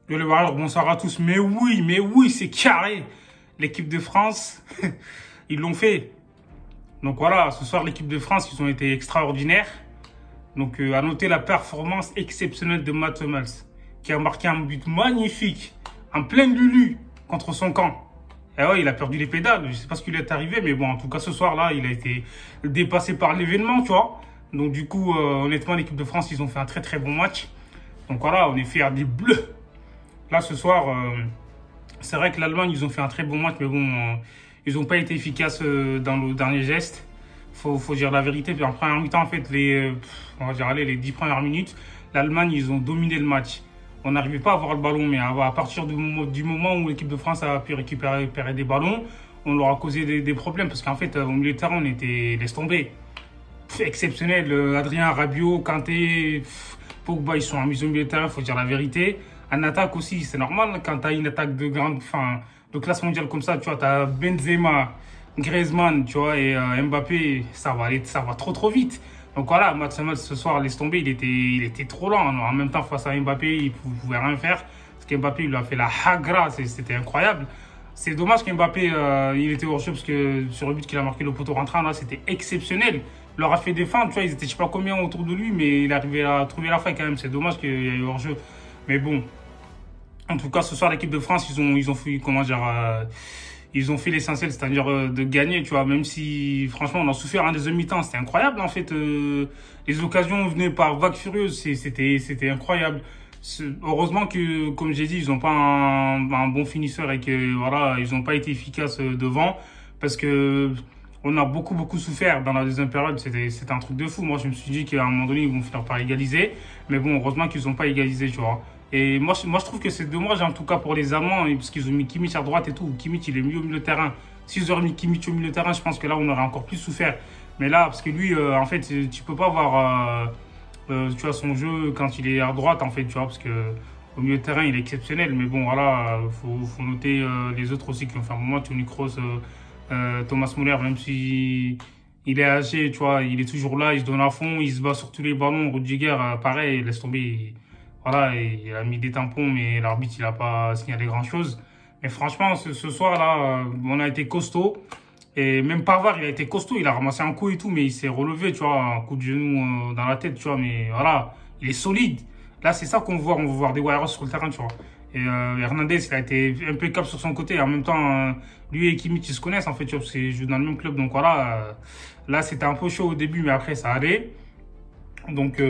Yo les Warriors, bonsoir à tous. Mais oui, c'est carré. L'équipe de France, ils l'ont fait. Donc voilà, ce soir, l'équipe de France, ils ont été extraordinaires. Donc à noter la performance exceptionnelle de Mats Hummels, qui a marqué un but magnifique, en pleine Lulu, contre son camp. Et ouais, il a perdu les pédales. Je sais pas ce qui lui est arrivé, mais bon, en tout cas, ce soir-là, il a été dépassé par l'événement, tu vois. Donc du coup, honnêtement, l'équipe de France, ils ont fait un très bon match. Donc voilà, on est fiers des Bleus. Là, ce soir, c'est vrai que l'Allemagne, ils ont fait un très bon match, mais bon, ils n'ont pas été efficaces dans le dernier geste. Faut dire la vérité. Puis en première mi-temps, en fait, on va dire, allez, les 10 premières minutes, l'Allemagne, ils ont dominé le match. On n'arrivait pas à avoir le ballon, mais à partir du moment où l'équipe de France a pu récupérer des ballons, on leur a causé des problèmes. Parce qu'en fait, au milieu de terrain, on était laisse tomber. Exceptionnel. Adrien, Rabiot, Kanté, Pogba, ils sont amusés au milieu de terrain, faut dire la vérité. En attaque aussi, c'est normal, quand tu as une attaque de classe mondiale comme ça, tu vois, tu as Benzema, Griezmann, tu vois, et Mbappé, ça va trop vite. Donc voilà, Mats Hummels ce soir, laisse tomber, il était trop lent. En même temps, face à Mbappé, il ne pouvait rien faire. Parce qu'Mbappé, il lui a fait la hagra, c'était incroyable. C'est dommage qu'Mbappé, il était hors jeu, parce que sur le but qu'il a marqué, le poteau rentrant, là, c'était exceptionnel. Il leur a fait défendre, tu vois, ils étaient je sais pas combien autour de lui, mais il arrivait à trouver la faille quand même. C'est dommage qu'il y ait eu hors jeu. Mais bon, en tout cas, ce soir, l'équipe de France, ils ont fait, comment dire, ils ont fait l'essentiel, c'est-à-dire de gagner, tu vois, même si, franchement, on a souffert un des demi-temps, c'était incroyable, en fait, les occasions venaient par vagues furieuses, c'était incroyable. Heureusement que, comme j'ai dit, ils n'ont pas un bon finisseur et que, voilà, ils n'ont pas été efficaces devant, parce que on a beaucoup souffert dans la deuxième période, c'était un truc de fou. Moi, je me suis dit qu'à un moment donné, ils vont finir par égaliser, mais bon, heureusement qu'ils n'ont pas égalisé, tu vois. Et moi, je trouve que c'est dommage, en tout cas pour les Allemands, parce qu'ils ont mis Kimmich à droite et tout. Kimmich, il est mieux au milieu de terrain. S'ils auraient mis Kimmich au milieu de terrain, je pense que là, on aurait encore plus souffert. Mais là, parce que lui, en fait, tu peux pas voir tu vois, son jeu quand il est à droite, en fait, tu vois, parce que au milieu de terrain, il est exceptionnel. Mais bon, voilà, faut noter les autres aussi qui ont fait un moment. Toni Kroos, Thomas Müller, même si il est âgé, tu vois, il est toujours là, il se donne à fond, il se bat sur tous les ballons. Rudiger, pareil, laisse tomber. Voilà, il a mis des tampons, mais l'arbitre, il n'a pas signalé grand-chose. Mais franchement, ce soir-là, on a été costaud. Et même Pavard, il a été costaud. Il a ramassé un coup et tout, mais il s'est relevé, tu vois, un coup de genou dans la tête, tu vois. Mais voilà, il est solide. Là, c'est ça qu'on veut voir. On veut voir des Warriors sur le terrain, tu vois. Et Hernandez, il a été impeccable sur son côté. En même temps, lui et Kimmich, ils se connaissent, en fait, tu vois, parce qu'ils jouent dans le même club. Donc voilà, là, c'était un peu chaud au début, mais après, ça allait. Donc,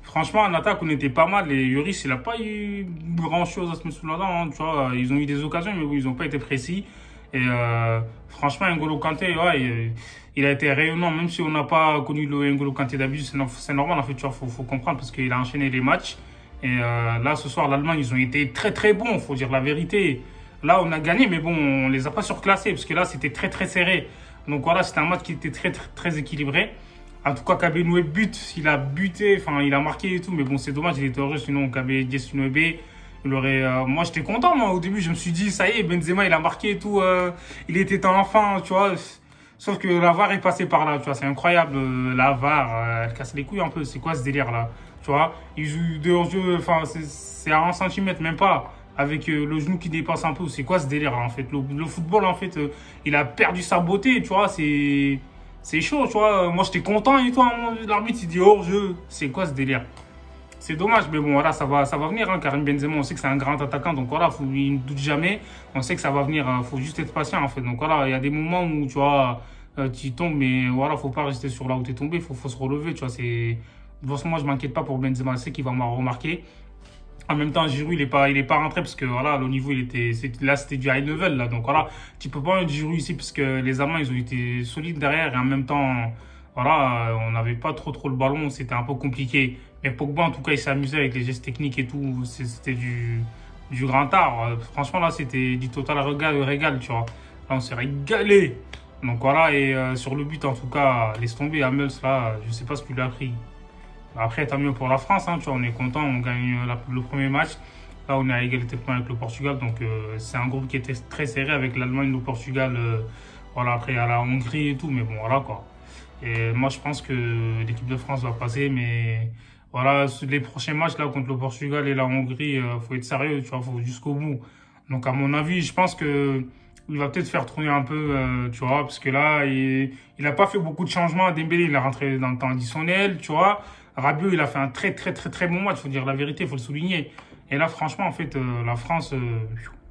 franchement, en attaque, on était pas mal. Et Lloris, il n'a pas eu grand-chose à se mettre sous la dent. Hein, tu vois, ils ont eu des occasions, mais ils n'ont pas été précis. Et franchement, N'Golo Kanté, ouais, il a été rayonnant. Même si on n'a pas connu le N'Golo Kanté d'habitude, c'est normal, en fait, tu vois, faut comprendre, parce qu'il a enchaîné les matchs. Et là, ce soir, l'Allemagne, ils ont été très bons, faut dire la vérité. Là, on a gagné, mais bon, on les a pas surclassés, parce que là, c'était très serré. Donc voilà, c'était un match qui était très équilibré. En tout cas, Kabe Noué il a buté, enfin, il a marqué et tout, mais bon, c'est dommage, il était heureux, sinon Kabe Noué, il aurait... moi, j'étais content, moi, au début, je me suis dit, ça y est, Benzema, il a marqué et tout, il était en enfant, tu vois. Sauf que la VAR est passée par là, tu vois, c'est incroyable, la VAR, elle casse les couilles un peu, c'est quoi ce délire-là, tu vois. Il joue de hors-jeu, enfin, c'est à 1 centimètre, même pas, avec le genou qui dépasse un peu, c'est quoi ce délire-là, en fait. Le football, en fait, il a perdu sa beauté, tu vois, c'est chaud, tu vois. Moi, j'étais content et tout. L'arbitre, il dit hors-jeu. C'est quoi ce délire? C'est dommage, mais bon, voilà, ça va venir. Hein. Karim Benzema, on sait que c'est un grand attaquant. Donc voilà, il ne doute jamais. On sait que ça va venir. Faut juste être patient, en fait. Donc voilà, il y a des moments où, tu vois, tu tombes, mais voilà, faut pas rester sur là où tu es tombé. Faut se relever, tu vois. De toute façon, moi, je m'inquiète pas pour Benzema. Je sais qu'il va m'en remarquer. En même temps, Giroud, il est pas rentré parce que voilà, le niveau, là, c'était du high level, là. Donc voilà, tu peux pas mettre Giroud ici parce que les Allemands, ils ont été solides derrière et en même temps, voilà, on n'avait pas trop le ballon, c'était un peu compliqué. Mais Pogba, en tout cas, il s'est amusé avec les gestes techniques et tout. C'était du grand art. Franchement, là, c'était du total régal, tu vois. Là, on s'est régalé. Donc voilà, et sur le but, en tout cas, laisse tomber Hummels, là, je sais pas ce qu'il a pris. Après, tant mieux pour la France, hein, tu vois, on est content, on gagne le premier match. Là, on est à égalité de points avec le Portugal, donc c'est un groupe qui était très serré avec l'Allemagne, le Portugal. Voilà, après, il y a la Hongrie et tout, mais bon, voilà quoi. Et moi, je pense que l'équipe de France va passer, mais voilà, les prochains matchs là contre le Portugal et la Hongrie, faut être sérieux, tu vois, faut jusqu'au bout. Donc à mon avis, je pense que il va peut-être faire tourner un peu, tu vois, parce que là, il a pas fait beaucoup de changements. Dembélé, il est rentré dans le temps additionnel, tu vois. Rabiot, il a fait un très bon match, faut dire la vérité, faut le souligner. Et là, franchement, en fait, la France,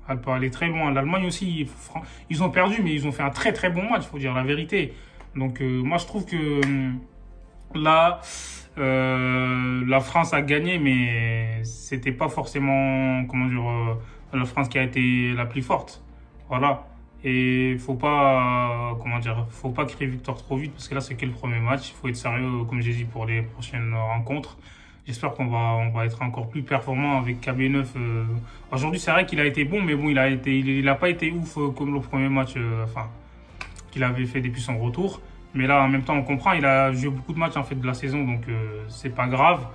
elle peut aller très loin. L'Allemagne aussi, ils ont perdu, mais ils ont fait un très bon match, faut dire la vérité. Donc moi, je trouve que là, la France a gagné, mais c'était pas forcément, comment dire, la France qui a été la plus forte. Voilà. Et faut pas, comment dire, faut pas crier victoire trop vite parce que là c'est que le premier match. Il faut être sérieux, comme j'ai dit, pour les prochaines rencontres. J'espère on va être encore plus performant avec KB9. Aujourd'hui, c'est vrai qu'il a été bon, mais bon, il a pas été ouf comme le premier match, enfin, qu'il avait fait depuis son retour. Mais là, en même temps, on comprend, il a joué beaucoup de matchs en fait de la saison, donc c'est pas grave.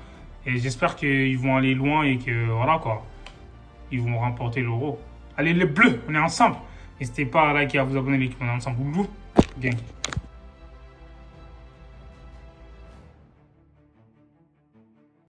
Et j'espère qu'ils vont aller loin et que voilà quoi, ils vont remporter l'Euro. Allez les Bleus, on est ensemble. N'hésitez pas à liker et à vous abonner, l'équipe, on est ensemble. Gang.